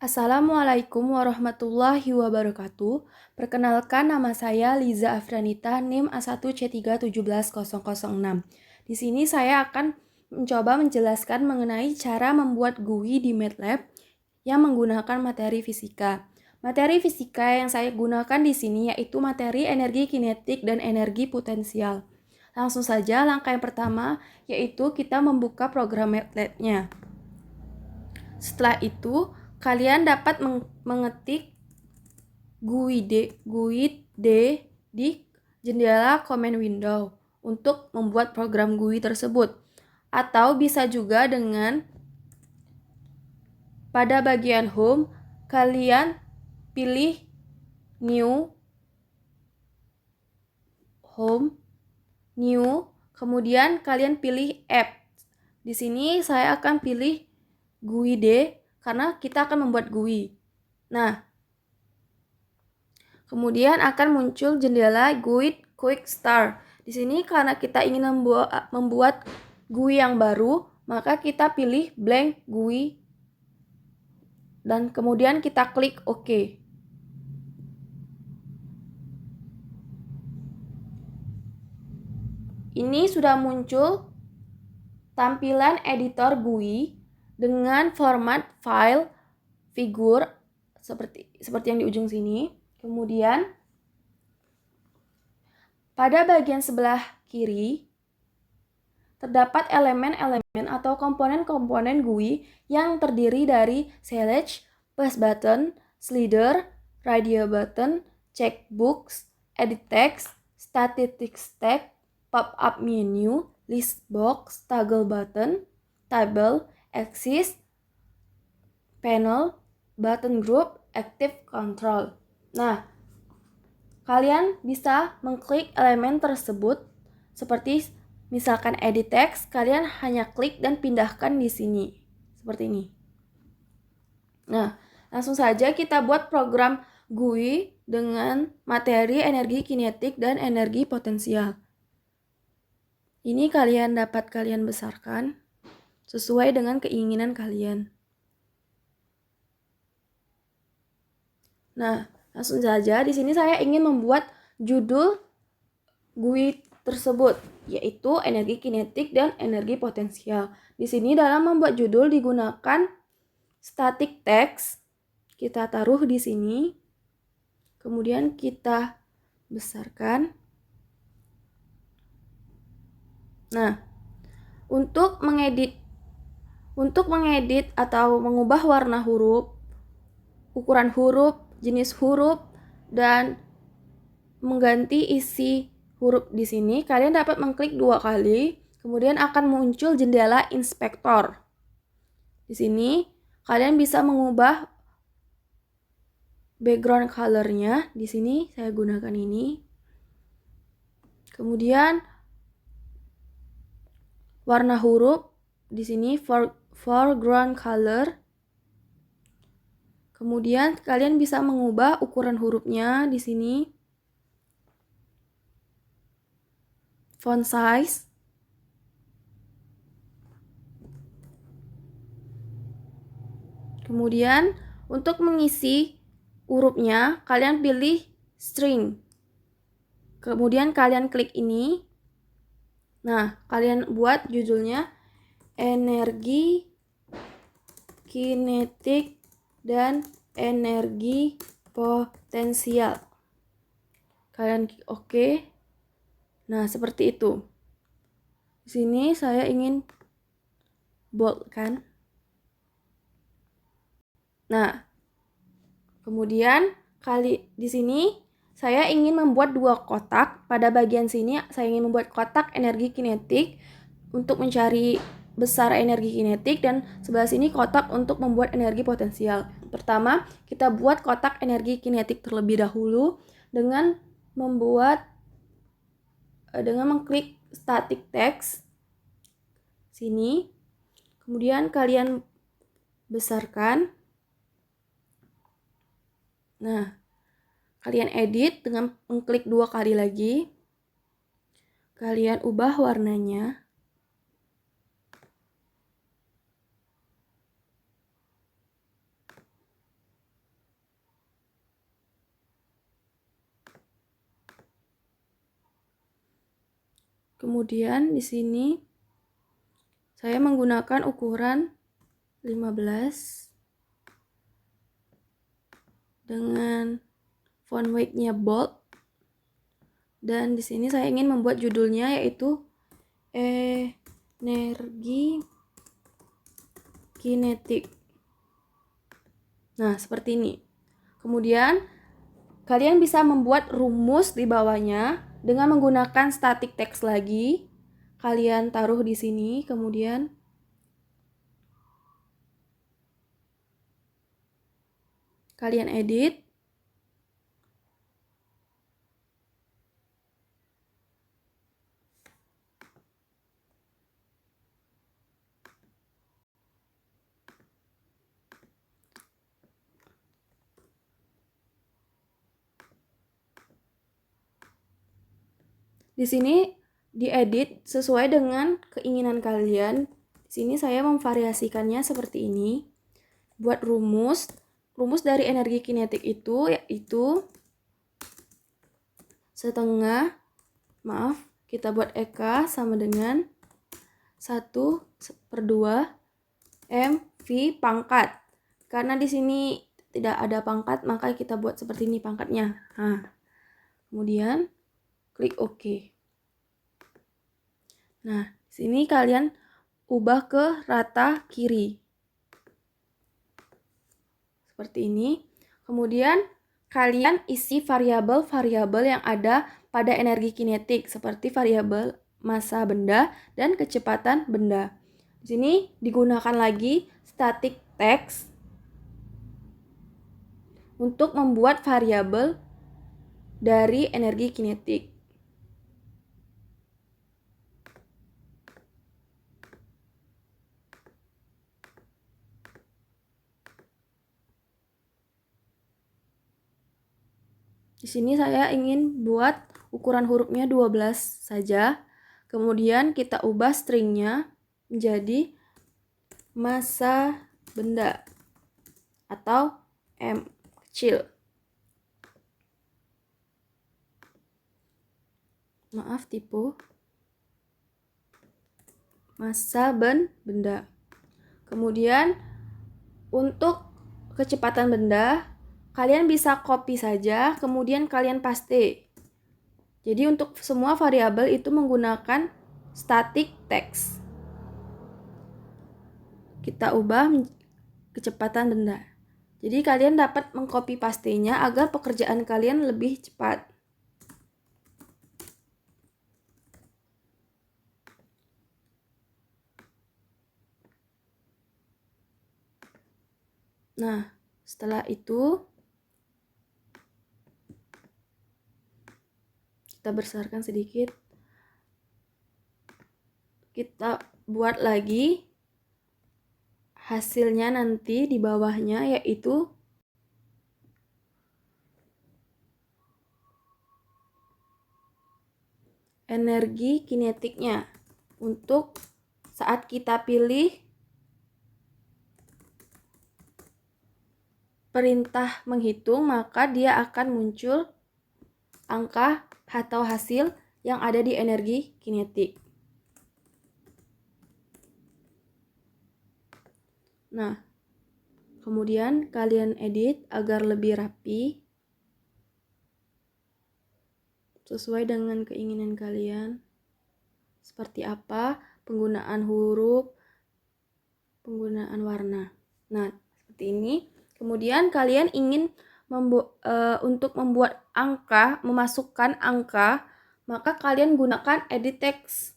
Assalamualaikum warahmatullahi wabarakatuh. Perkenalkan, nama saya Liza Afranita, NIM A1C3170006. Di sini saya akan mencoba menjelaskan mengenai cara membuat GUI di MATLAB yang menggunakan materi fisika. Materi fisika yang saya gunakan di sini yaitu materi energi kinetik dan energi potensial. Langsung saja, langkah yang pertama yaitu kita membuka program MATLAB-nya. Setelah itu, kalian dapat mengetik GUI D di jendela command window untuk membuat program GUI tersebut. Atau bisa juga dengan pada bagian home, kalian pilih new, home, new, kemudian kalian pilih app. Di sini saya akan pilih GUI D karena kita akan membuat GUI. Nah, kemudian akan muncul jendela GUI Quick Start. Di sini karena kita ingin membuat GUI yang baru, maka kita pilih blank GUI dan kemudian kita klik OK. Ini sudah muncul tampilan editor GUI dengan format file figur seperti yang di ujung sini. Kemudian pada bagian sebelah kiri terdapat elemen-elemen atau komponen-komponen GUI yang terdiri dari select, plus button, slider, radio button, checkbox, edit text, statistics text, pop-up menu, list box, toggle button, table, axis, panel, button group, active control. Nah, kalian bisa mengklik elemen tersebut seperti misalkan edit text, kalian hanya klik dan pindahkan di sini seperti ini. Nah, langsung saja kita buat program GUI dengan materi energi kinetik dan energi potensial. Ini kalian dapat besarkan sesuai dengan keinginan kalian. Nah, langsung saja di sini saya ingin membuat judul GUI tersebut, yaitu energi kinetik dan energi potensial. Di sini dalam membuat judul digunakan static text. Kita taruh di sini. Kemudian kita besarkan. Nah, untuk mengedit atau mengubah warna huruf, ukuran huruf, jenis huruf, dan mengganti isi huruf di sini, kalian dapat mengklik 2 kali, kemudian akan muncul jendela inspektor. Di sini kalian bisa mengubah background color-nya. Di sini saya gunakan ini. Kemudian warna huruf di sini foreground color. Kemudian kalian bisa mengubah ukuran hurufnya di sini. Font size. Kemudian untuk mengisi hurufnya, kalian pilih string. Kemudian kalian klik ini. Nah, kalian buat judulnya energi kinetik dan energi potensial. Kalian klik OK. Nah, seperti itu. Di sini saya ingin bold kan. Nah, kemudian di sini saya ingin membuat 2 kotak. Pada bagian sini saya ingin membuat kotak energi kinetik untuk mencari besar energi kinetik, dan sebelah sini kotak untuk membuat energi potensial. Pertama, kita buat kotak energi kinetik terlebih dahulu dengan mengklik static text sini. Kemudian kalian besarkan. Nah, kalian edit dengan mengklik 2 kali lagi. Kalian ubah warnanya. Kemudian di sini saya menggunakan ukuran 15 dengan font weight-nya bold. Dan di sini saya ingin membuat judulnya yaitu energi kinetik. Nah, seperti ini. Kemudian kalian bisa membuat rumus di bawahnya dengan menggunakan static text lagi. Kalian taruh di sini, kemudian kalian edit. Di sini diedit sesuai dengan keinginan kalian. Di sini saya memvariasikannya seperti ini. Buat rumus dari energi kinetik itu yaitu kita buat EK sama dengan 1/2 mv pangkat. Karena di sini tidak ada pangkat, maka kita buat seperti ini pangkatnya. Nah, kemudian klik OK. Nah, sini kalian ubah ke rata kiri. Seperti ini. Kemudian kalian isi variabel-variabel yang ada pada energi kinetik seperti variabel massa benda dan kecepatan benda. Di sini digunakan lagi static text untuk membuat variabel dari energi kinetik. Di sini saya ingin buat ukuran hurufnya 12 saja. Kemudian kita ubah stringnya menjadi massa benda atau M kecil. Maaf, tipe. Massa benda. Kemudian untuk kecepatan benda, kalian bisa copy saja, kemudian kalian paste. Jadi untuk semua variabel itu menggunakan static text. Kita ubah kecepatan benda. Jadi kalian dapat mengcopy pastenya agar pekerjaan kalian lebih cepat. Nah, setelah itu kita besarkan sedikit. Kita buat lagi hasilnya nanti di bawahnya, yaitu energi kinetiknya. Untuk saat kita pilih perintah menghitung, maka dia akan muncul angka atau hasil yang ada di energi kinetik. Nah, kemudian kalian edit agar lebih rapi sesuai dengan keinginan kalian. Seperti apa penggunaan huruf, penggunaan warna. Nah, seperti ini. Kemudian kalian ingin untuk membuat angka, memasukkan angka, maka kalian gunakan edit text.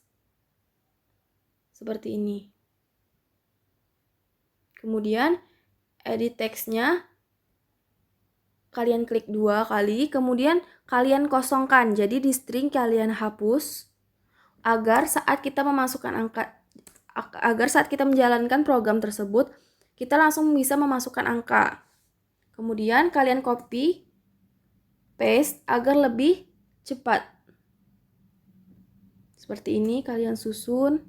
Seperti ini. Kemudian edit text-nya kalian klik 2 kali, kemudian kalian kosongkan. Jadi di string kalian hapus agar saat kita memasukkan angka, agar saat kita menjalankan program tersebut, kita langsung bisa memasukkan angka. Kemudian kalian copy, paste agar lebih cepat. Seperti ini kalian susun.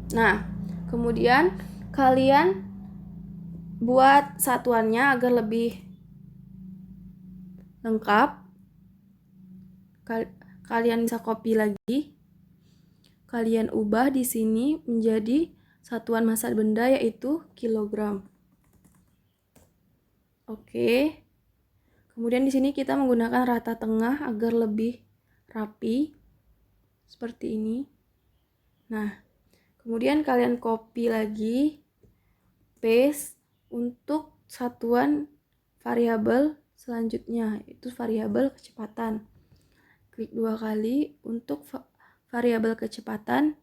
Nah, kemudian kalian buat satuannya agar lebih lengkap. Kalian bisa copy lagi. Kalian ubah di sini menjadi satuan massa benda yaitu kilogram. Oke. Kemudian di sini kita menggunakan rata tengah agar lebih rapi. Seperti ini. Nah, kemudian kalian copy lagi, paste untuk satuan variabel selanjutnya, yaitu variabel kecepatan. Klik 2 kali untuk variabel kecepatan.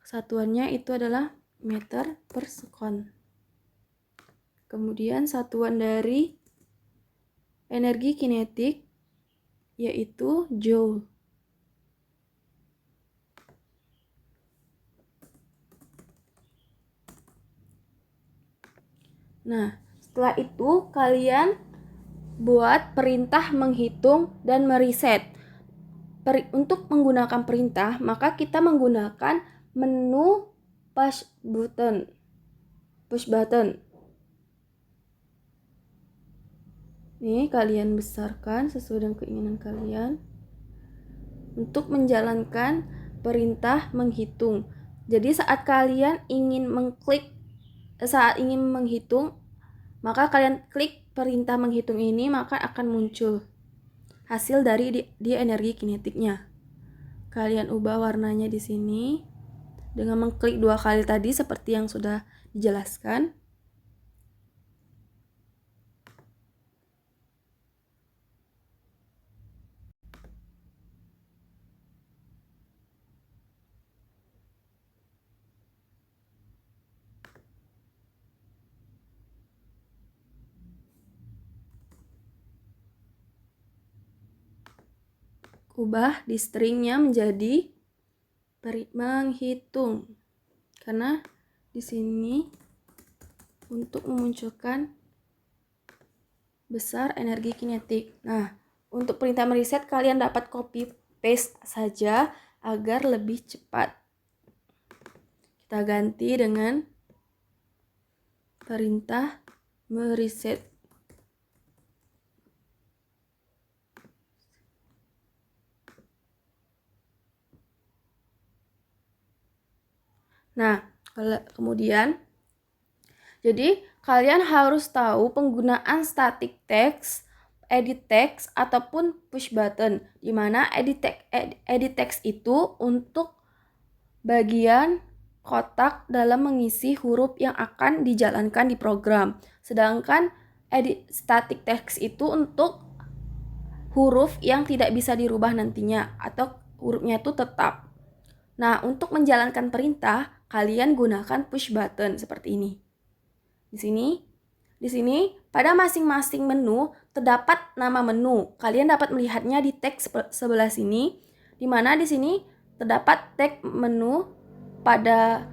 Satuannya itu adalah meter per sekon. Kemudian satuan dari energi kinetik yaitu joule. Nah, setelah itu kalian buat perintah menghitung dan mereset. Untuk menggunakan perintah, maka kita menggunakan menu push button. Nih, kalian besarkan sesuai dengan keinginan kalian untuk menjalankan perintah menghitung. Jadi saat kalian ingin menghitung, maka kalian klik perintah menghitung ini, maka akan muncul hasil dari dia energi kinetiknya. Kalian ubah warnanya di sini dengan mengklik 2 kali tadi seperti yang sudah dijelaskan. Ubah di stringnya menjadi menghitung, karena di sini untuk memunculkan besar energi kinetik. Nah, untuk perintah mereset kalian dapat copy paste saja agar lebih cepat. Kita ganti dengan perintah mereset. Nah, kemudian jadi kalian harus tahu penggunaan static text, edit text ataupun push button. Di mana edit text itu untuk bagian kotak dalam mengisi huruf yang akan dijalankan di program. Sedangkan edit static text itu untuk huruf yang tidak bisa dirubah nantinya atau hurufnya itu tetap. Nah, untuk menjalankan perintah, kalian gunakan push button seperti ini. Di sini pada masing-masing menu terdapat nama menu. Kalian dapat melihatnya di teks sebelah sini, di mana di sini terdapat tag menu pada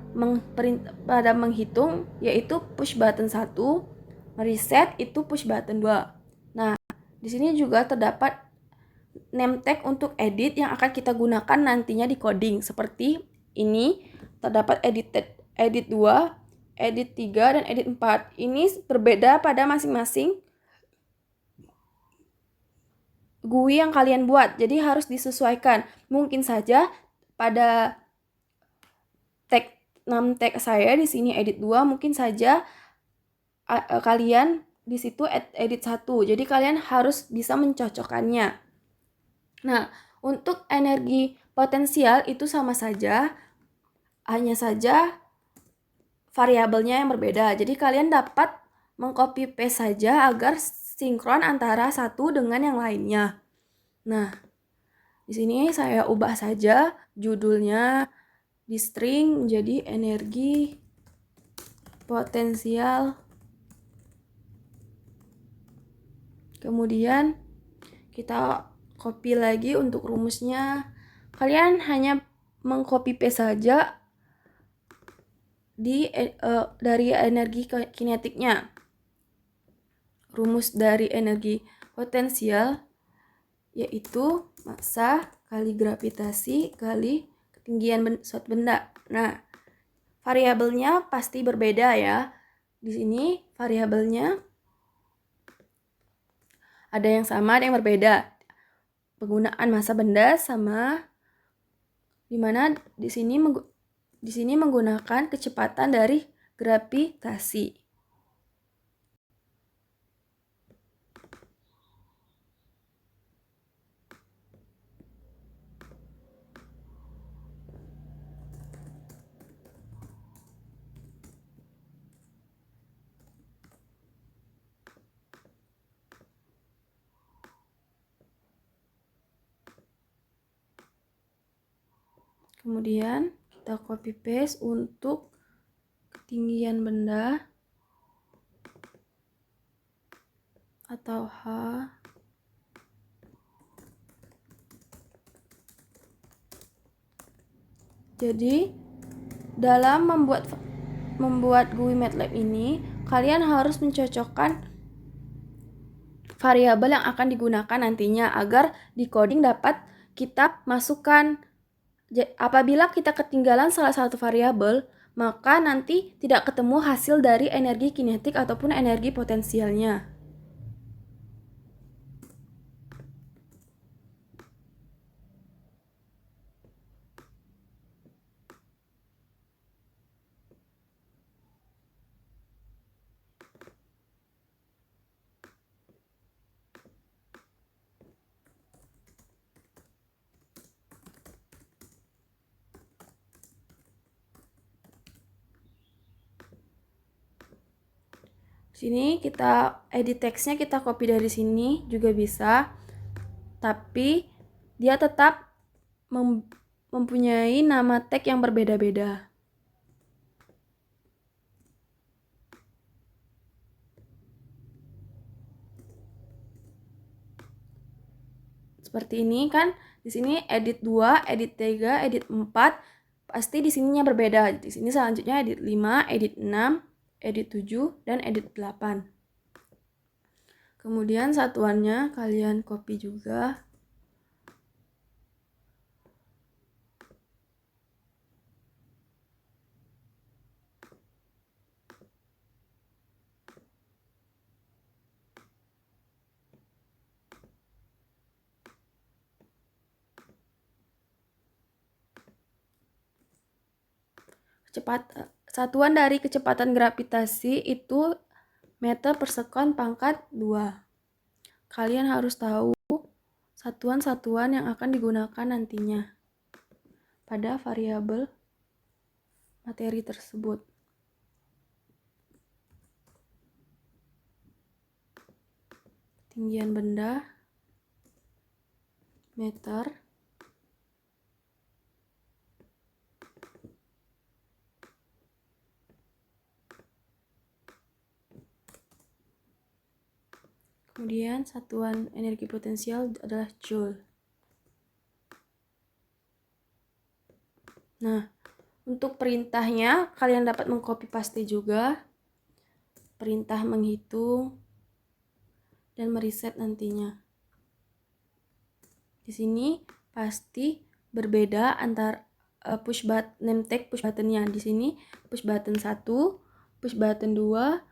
menghitung yaitu push button 1, mereset itu push button 2. Nah, di sini juga terdapat name tag untuk edit yang akan kita gunakan nantinya di coding. Seperti ini, terdapat edit 2, edit 3, dan edit 4. Ini berbeda pada masing-masing GUI yang kalian buat. Jadi harus disesuaikan. Mungkin saja pada name tag saya di sini edit 2, mungkin saja kalian di situ edit 1. Jadi kalian harus bisa mencocokkannya. Nah, untuk energi potensial itu sama saja, hanya saja variabelnya yang berbeda. Jadi kalian dapat mengcopy paste saja agar sinkron antara satu dengan yang lainnya. Nah, di sini saya ubah saja judulnya di string menjadi energi potensial. Kemudian kita copy lagi untuk rumusnya. Kalian hanya mengcopy paste saja dari energi kinetiknya. Rumus dari energi potensial yaitu massa kali gravitasi kali ketinggian suatu benda. Nah, variabelnya pasti berbeda ya. Di sini variabelnya Ada yang sama, ada yang berbeda. Penggunaan massa benda sama, dimana di sini menggunakan kecepatan dari gravitasi. Kemudian kita copy paste untuk ketinggian benda atau H. Jadi dalam membuat GUI MATLAB ini, kalian harus mencocokkan variabel yang akan digunakan nantinya agar di coding dapat kita masukkan. Apabila kita ketinggalan salah satu variabel, maka nanti tidak ketemu hasil dari energi kinetik ataupun energi potensialnya. Sini kita edit teksnya, kita copy dari sini juga bisa, tapi dia tetap mempunyai nama tag yang berbeda-beda. Seperti ini kan, di sini edit 2, edit 3, edit 4, pasti di sininya berbeda. Di sini selanjutnya edit 5, edit 6, edit 7, dan edit 8. Kemudian satuannya kalian copy juga. Satuan dari kecepatan gravitasi itu meter per sekon pangkat 2. Kalian harus tahu satuan-satuan yang akan digunakan nantinya pada variabel materi tersebut. Ketinggian benda, meter, kemudian satuan energi potensial adalah joule. Nah, untuk perintahnya kalian dapat mengcopy paste juga. Perintah menghitung dan mereset nantinya. Di sini pasti berbeda antara push button name tag push buttonnya. Di sini push button 1, push button 2,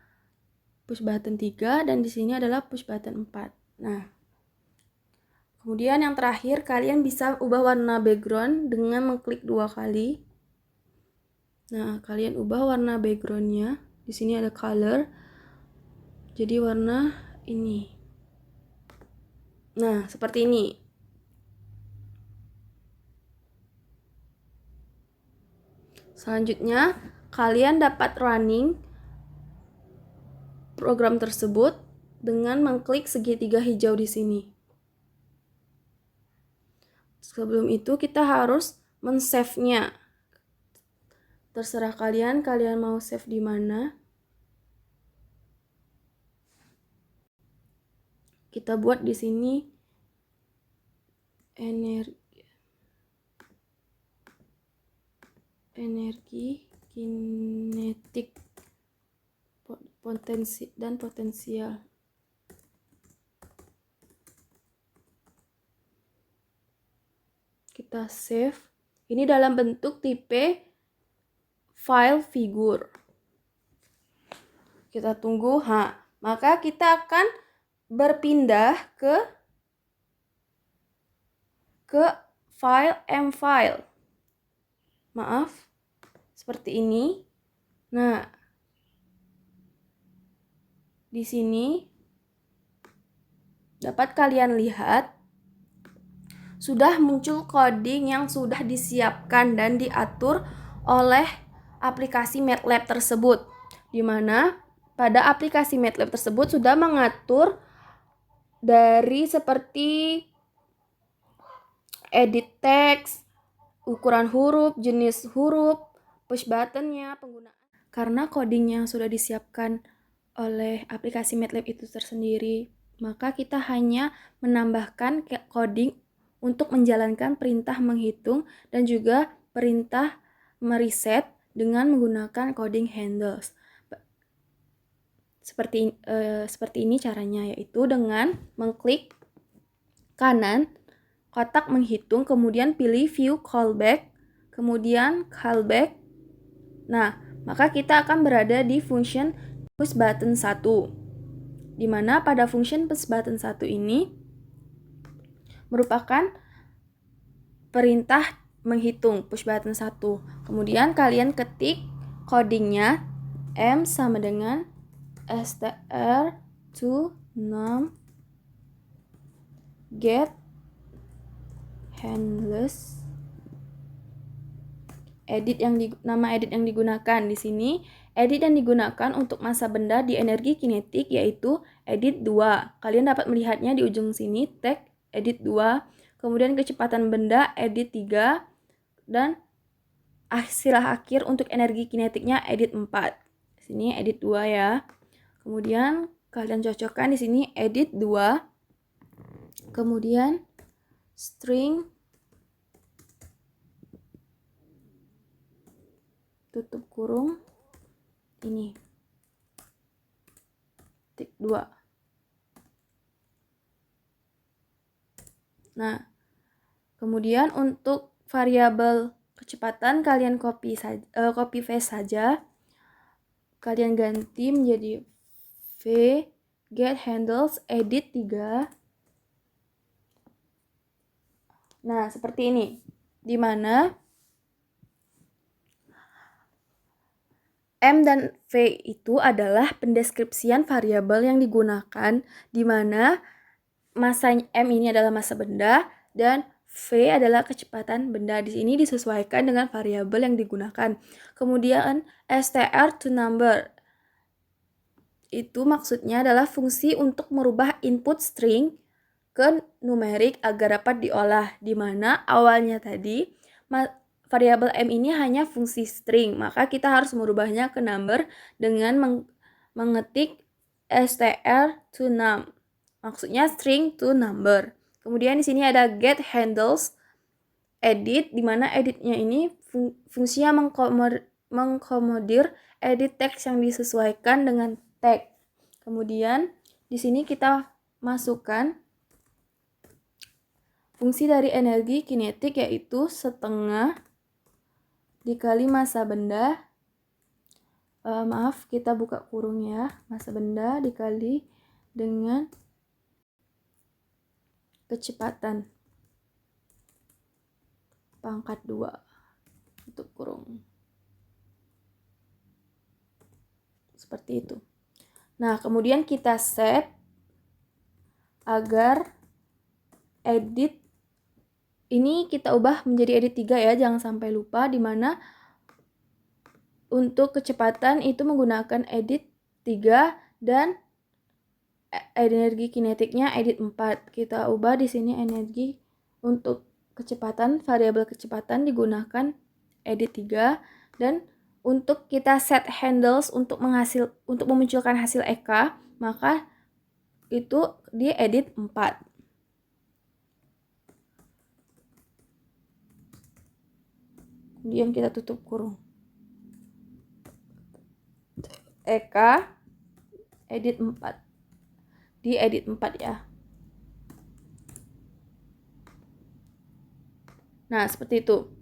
push button 3, dan di sini adalah push button 4. Nah, kemudian yang terakhir kalian bisa ubah warna background dengan mengklik 2 kali. Nah, kalian ubah warna backgroundnya. Di sini ada color. Jadi warna ini. Nah, seperti ini. Selanjutnya, kalian dapat running program tersebut dengan mengklik segitiga hijau di sini. Sebelum itu kita harus men-save-nya. Terserah kalian mau save di mana. Kita buat di sini energi kinetik potensi dan potensial. Kita save. Ini dalam bentuk tipe file figur. Kita tunggu, maka kita akan berpindah ke file M-file. Maaf, seperti ini. Nah, di sini dapat kalian lihat sudah muncul coding yang sudah disiapkan dan diatur oleh aplikasi MATLAB tersebut, di mana pada aplikasi MATLAB tersebut sudah mengatur dari seperti edit text, ukuran huruf, jenis huruf, push buttonnya, penggunaan. Karena coding yang sudah disiapkan oleh aplikasi MATLAB itu tersendiri, maka kita hanya menambahkan coding untuk menjalankan perintah menghitung dan juga perintah mereset dengan menggunakan coding handles. Seperti ini caranya, yaitu dengan mengklik kanan kotak menghitung, kemudian pilih view callback, kemudian callback. Nah, maka kita akan berada di function push button 1, di mana pada function push button 1 ini merupakan perintah menghitung push button 1. Kemudian kalian ketik codingnya M sama dengan str to num get handles nama edit yang digunakan di sini. Edit yang digunakan untuk massa benda di energi kinetik yaitu edit 2. Kalian dapat melihatnya di ujung sini, tag edit 2. Kemudian kecepatan benda edit 3 dan hasil akhir untuk energi kinetiknya edit 4. Di sini edit 2 ya. Kemudian kalian cocokkan di sini edit 2. Kemudian string tutup kurung ini tik 2. Nah, kemudian untuk variabel kecepatan kalian copy paste saja. Kalian ganti menjadi v get handles edit 3. Nah, seperti ini. Di mana M dan V itu adalah pendeskripsian variabel yang digunakan, di mana massa M ini adalah massa benda dan V adalah kecepatan benda. Di sini disesuaikan dengan variabel yang digunakan. Kemudian str to number itu maksudnya adalah fungsi untuk merubah input string ke numerik agar dapat diolah, di mana awalnya tadi variabel M ini hanya fungsi string, maka kita harus merubahnya ke number dengan mengetik str to num. Maksudnya string to number. Kemudian di sini ada get handles edit, di mana editnya ini fungsinya mengkomodir edit text yang disesuaikan dengan tag. Kemudian di sini kita masukkan fungsi dari energi kinetik yaitu setengah dikali massa benda, kita buka kurung ya, massa benda dikali dengan kecepatan pangkat 2 tutup kurung. Seperti itu. Nah, kemudian kita set agar edit ini kita ubah menjadi edit 3 ya, jangan sampai lupa, di mana untuk kecepatan itu menggunakan edit 3 dan energi kinetiknya edit 4. Kita ubah di sini energi untuk kecepatan, variabel kecepatan digunakan edit 3 dan untuk kita set handles untuk memunculkan hasil EK, maka itu di edit 4. Kemudian kita tutup kurung. EK edit 4. Di edit 4 ya. Nah, seperti itu.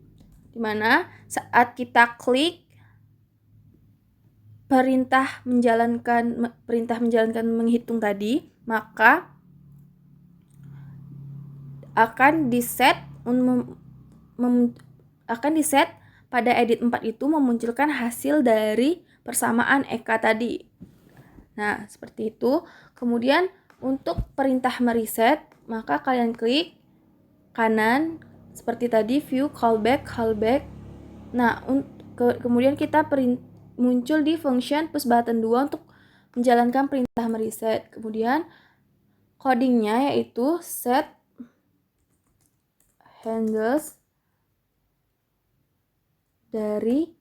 Dimana saat kita klik perintah menjalankan menghitung tadi, maka akan diset pada edit 4 itu memunculkan hasil dari persamaan EK tadi. Nah, seperti itu. Kemudian untuk perintah mereset, maka kalian klik kanan seperti tadi, view, callback. Nah, kemudian kita muncul di function push button 2 untuk menjalankan perintah mereset. Kemudian codingnya yaitu set handles dari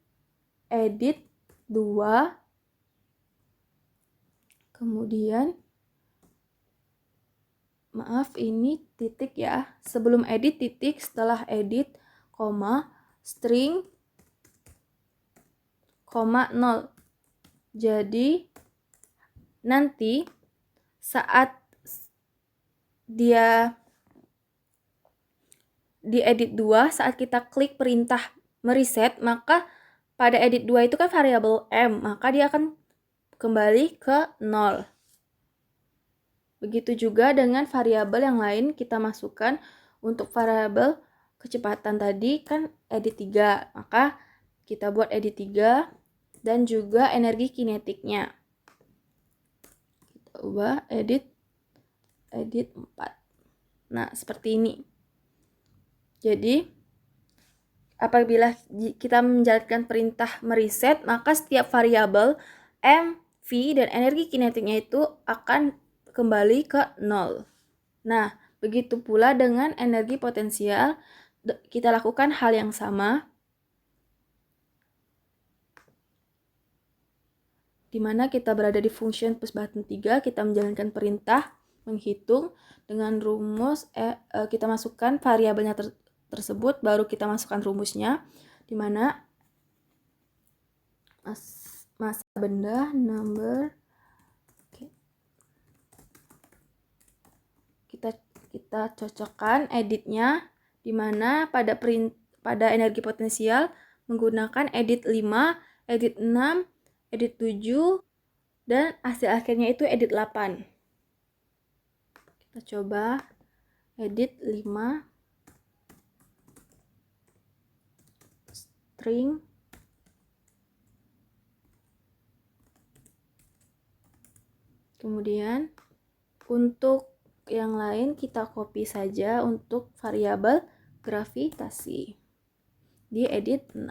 edit 2, kemudian maaf ini titik ya, sebelum edit titik, setelah edit koma, string koma 0. Jadi nanti saat dia di edit 2, saat kita klik perintah mereset, maka pada edit 2 itu kan variabel M, maka dia akan kembali ke 0. Begitu juga dengan variabel yang lain kita masukkan. Untuk variabel kecepatan tadi kan edit 3, maka kita buat edit 3 dan juga energi kinetiknya. Kita ubah edit 4. Nah, seperti ini. Jadi, apabila kita menjalankan perintah mereset, maka setiap variabel M, V, dan energi kinetiknya itu akan kembali ke 0. Nah, begitu pula dengan energi potensial, kita lakukan hal yang sama, di mana kita berada di function push button 3, kita menjalankan perintah menghitung dengan rumus, kita masukkan variabelnya tersebut, baru kita masukkan rumusnya, di mana masa benda, number, kita cocokkan editnya, di mana pada energi potensial menggunakan edit 5, edit 6, edit 7, dan hasil akhirnya itu edit 8. Kita coba edit 5, string, kemudian untuk yang lain kita copy saja untuk variabel gravitasi di edit 6.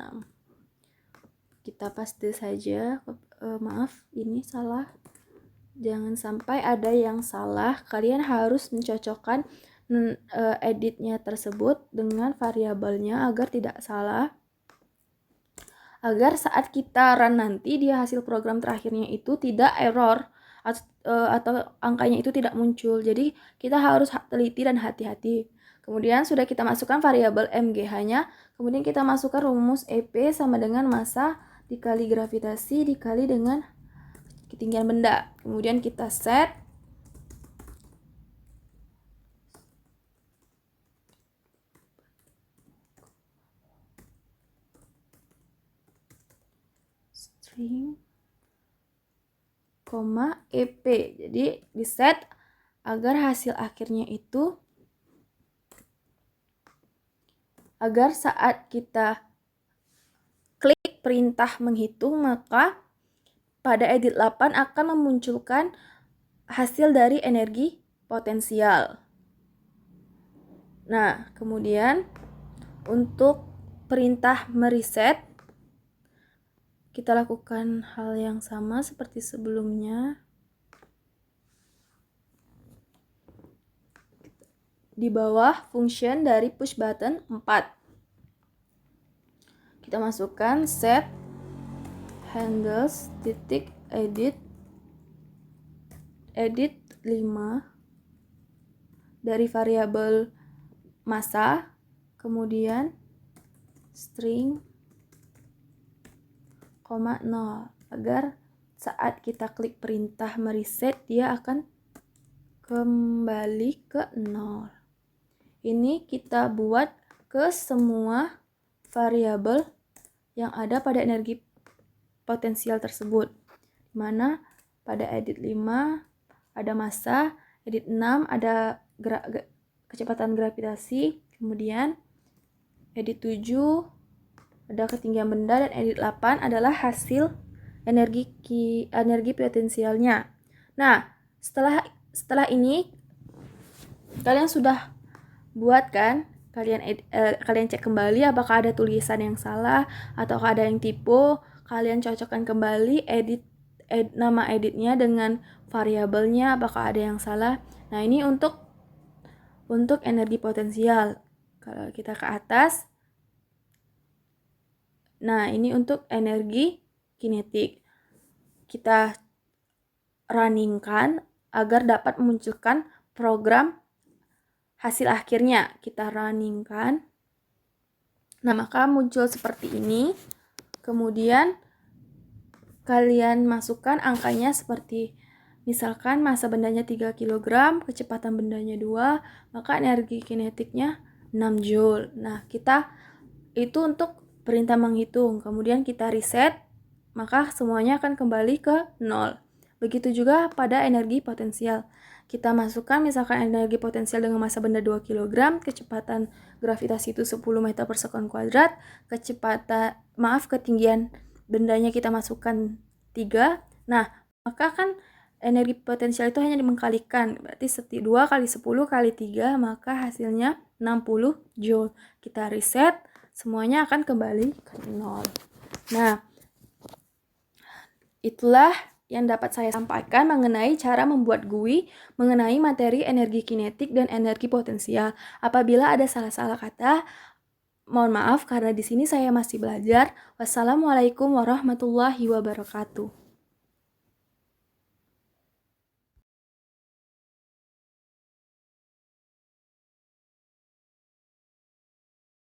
Kita paste saja, maaf ini salah, jangan sampai ada yang salah. Kalian harus mencocokkan editnya tersebut dengan variabelnya agar tidak salah, agar saat kita run nanti di hasil program terakhirnya itu tidak error atau angkanya itu tidak muncul. Jadi kita harus teliti dan hati-hati. Kemudian sudah kita masukkan variabel MGH-nya, kemudian kita masukkan rumus EP sama dengan massa dikali gravitasi dikali dengan ketinggian benda. Kemudian kita set string koma EP. Jadi di set agar hasil akhirnya itu, agar saat kita klik perintah menghitung, maka pada edit 8 akan memunculkan hasil dari energi potensial. Nah, kemudian untuk perintah mereset, kita lakukan hal yang sama seperti sebelumnya. Di bawah function dari push button 4. Kita masukkan set handles titik edit 5 dari variabel massa, kemudian string koma 0, agar saat kita klik perintah mereset dia akan kembali ke 0. Ini kita buat ke semua variabel yang ada pada energi potensial tersebut. Mana pada edit 5 ada massa, edit 6 ada kecepatan gravitasi, kemudian edit 7 ada ketinggian benda, dan edit 8 adalah hasil energi potensialnya. Nah, setelah ini kalian sudah buat kan? Kalian cek kembali apakah ada tulisan yang salah atau ada yang tipe. Kalian cocokkan kembali nama editnya dengan variabelnya apakah ada yang salah. Nah, ini untuk energi potensial. Kalau kita ke atas, nah ini untuk energi kinetik. Kita runningkan agar dapat memunculkan program hasil akhirnya. Kita runningkan. Nah, maka muncul seperti ini. Kemudian kalian masukkan angkanya seperti misalkan massa bendanya 3 kg, kecepatan bendanya 2, maka energi kinetiknya 6 Joule. Nah, kita itu untuk perintah menghitung. Kemudian kita reset, maka semuanya akan kembali ke 0. Begitu juga pada energi potensial. Kita masukkan misalkan energi potensial dengan massa benda 2 kg, kecepatan gravitasi itu 10 meter per sekon kuadrat, ketinggian bendanya kita masukkan 3. Nah, maka kan energi potensial itu hanya mengkalikan, berarti 2 kali 10 kali 3, maka hasilnya 60 Joule. Kita reset, semuanya akan kembali ke 0. Nah, itulah yang dapat saya sampaikan mengenai cara membuat GUI mengenai materi energi kinetik dan energi potensial. Apabila ada salah-salah kata, mohon maaf karena di sini saya masih belajar. Wassalamualaikum warahmatullahi wabarakatuh.